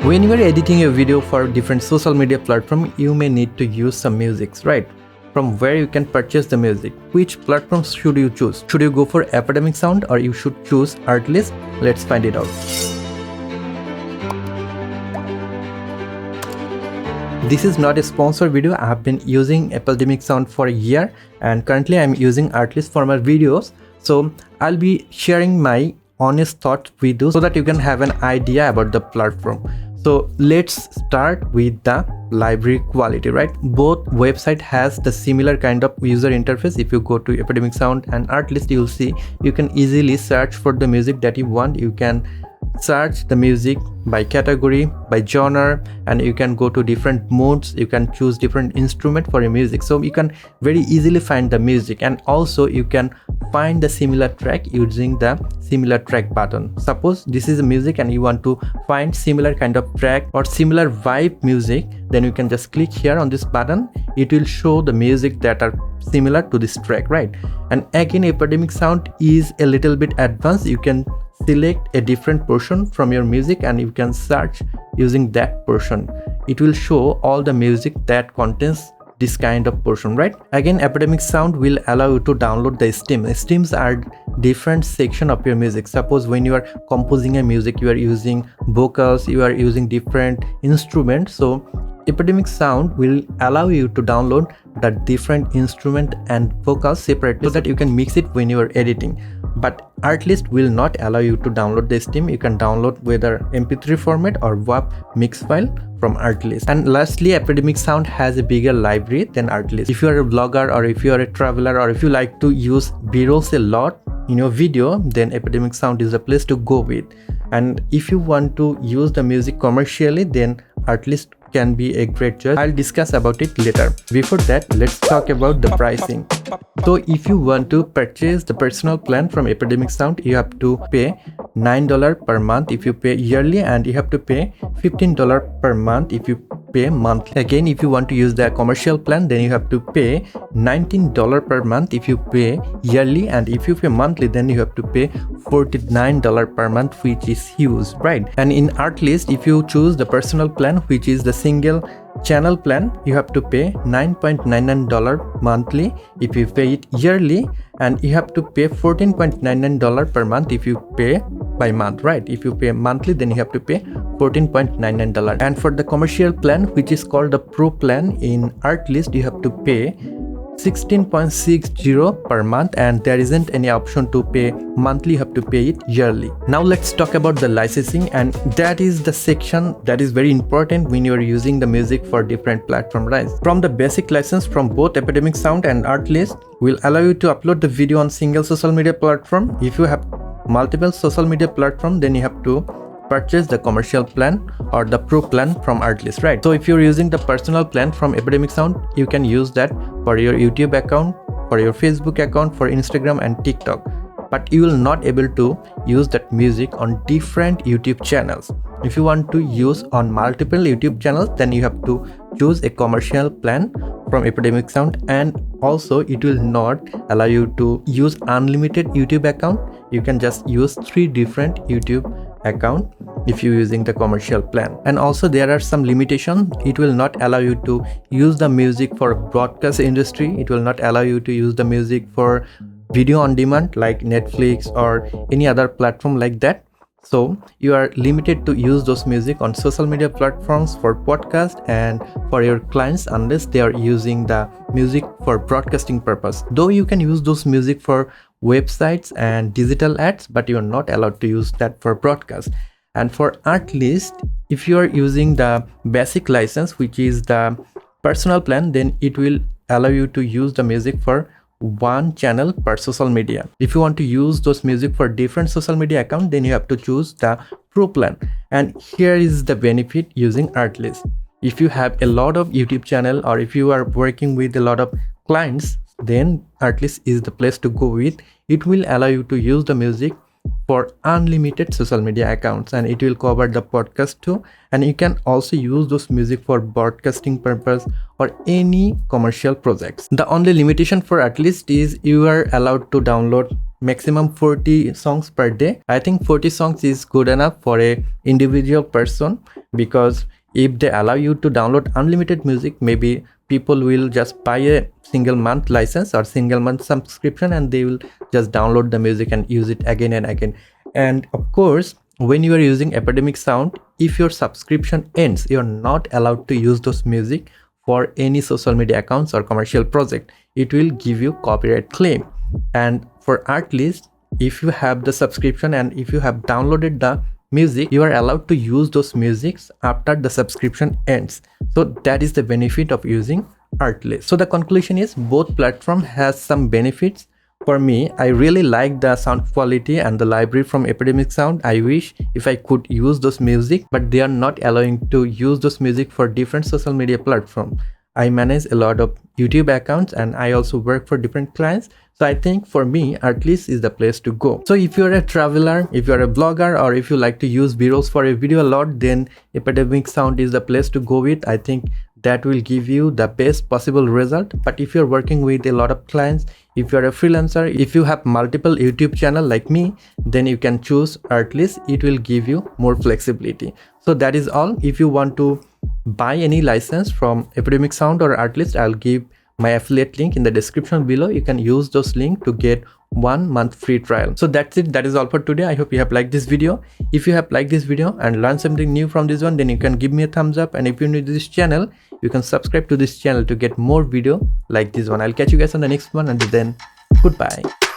When you are editing a video for different social media platform, you may need to use some music, right? From where you can purchase the music. Which platforms should you choose? Should you go for Epidemic Sound or you should choose Artlist? Let's find it out. This is not a sponsored video. I have been using Epidemic Sound for a year and currently I'm using Artlist for my videos. So I'll be sharing my honest thoughts with you so that you can have an idea about the platform. So let's start with the library quality, right? Both website has the similar kind of user interface. If you go to Epidemic Sound and Artlist, you'll see you can easily search for the music that you want. You can search the music by category, by genre, and you can go to different modes. You can choose different instrument for your music, so you can very easily find the music. And also you can find the similar track using the similar track button. Suppose this is a music and you want to find similar kind of track or similar vibe music, then you can just click here on this button. It will show the music that are similar to this track, right? And again, Epidemic Sound is a little bit advanced. You can select a different portion from your music and you can search using that portion. It will show all the music that contains this kind of portion, right? Again, Epidemic Sound will allow you to download the stems. Stems are different section of your music. Suppose when you are composing a music, you are using vocals, you are using different instruments. So Epidemic Sound will allow you to download the different instrument and vocals separately so that you can mix it when you are editing. But Artlist will not allow you to download the stem. You can download whether MP3 format or WAV mix file from Artlist. And lastly, Epidemic Sound has a bigger library than Artlist. If you are a vlogger or if you are a traveler or if you like to use B-rolls a lot in your video, then Epidemic Sound is a place to go with. And if you want to use the music commercially, then Artlist can be a great choice. I'll discuss about it later. Before that, let's talk about the pricing. So if you want to purchase the personal plan from Epidemic Sound, you have to pay $9 per month if you pay yearly, and you have to pay $15 per month if you pay monthly. Again, if you want to use the commercial plan, then you have to pay $19 per month if you pay yearly, and if you pay monthly, then you have to pay $49 per month, which is huge, right? And in Artlist, if you choose the personal plan, which is the single channel plan, you have to pay $9.99 monthly if you pay it yearly, and you have to pay $14.99 per month if you pay by month, right? If you pay monthly, then you have to pay $14.99. And for the commercial plan, which is called the Pro plan in Artlist, you have to pay $16.60 per month, and there isn't any option to pay monthly. You have to pay it yearly. Now let's talk about the licensing, and that is the section that is very important when you are using the music for different platforms, right? From the basic license from both Epidemic Sound and Artlist will allow you to upload the video on single social media platform. If you have multiple social media platform, then you have to purchase the commercial plan or the Pro plan from Artlist, right? So if you're using the personal plan from Epidemic Sound, you can use that for your YouTube account, for your Facebook account, for Instagram and TikTok. But you will not able to use that music on different YouTube channels. If you want to use on multiple YouTube channels, then you have to choose a commercial plan from Epidemic Sound, and also it will not allow you to use unlimited YouTube account. You can just use 3 different YouTube account if you're using the commercial plan. And also there are some limitations. It will not allow you to use the music for broadcast industry. It will not allow you to use the music for video on demand like Netflix or any other platform like that. So you are limited to use those music on social media platforms for podcast and for your clients unless they are using the music for broadcasting purpose. Though you can use those music for websites and digital ads, but you are not allowed to use that for broadcast. And for Artlist, if you are using the basic license, which is the personal plan, then it will allow you to use the music for 1 channel per social media. If you want to use those music for different social media account, then you have to choose the Pro plan. And here is the benefit using Artlist. If you have a lot of YouTube channel or if you are working with a lot of clients, then Artlist is the place to go with. It will allow you to use the music for unlimited social media accounts, and it will cover the podcast too, and you can also use those music for broadcasting purpose or any commercial projects. The only limitation for Artlist is you are allowed to download maximum 40 songs per day. I think 40 songs is good enough for a individual person, because if they allow you to download unlimited music, maybe people will just buy a single month license or single month subscription, and they will just download the music and use it again and again. And of course, when you are using Epidemic Sound, if your subscription ends, you're not allowed to use those music for any social media accounts or commercial project. It will give you copyright claim. And for Artlist, if you have the subscription and if you have downloaded the music, you are allowed to use those musics after the subscription ends. So that is the benefit of using Artlist. So the conclusion is both platform has some benefits. For me, I really like the sound quality and the library from Epidemic Sound. I wish if I could use those music, but they are not allowing to use those music for different social media platforms. I manage a lot of YouTube accounts and I also work for different clients. So I think for me, Artlist is the place to go. So if you're a traveler, if you're a blogger, or if you like to use B-rolls for a video a lot, then Epidemic Sound is the place to go with. I think that will give you the best possible result. But if you're working with a lot of clients, if you're a freelancer, if you have multiple YouTube channel like me, then you can choose Artlist. It will give you more flexibility. So that is all. If you want to buy any license from Epidemic Sound or Artlist, I'll give my affiliate link in the description below. You can use those links to get 1 month free trial. So that's it. That is all for today. I hope you have liked this video. If you have liked this video and learned something new from this one, then you can give me a thumbs up. And if you're new to this channel, you can subscribe to this channel to get more video like this one. I'll catch you guys on the next one. Until then, goodbye.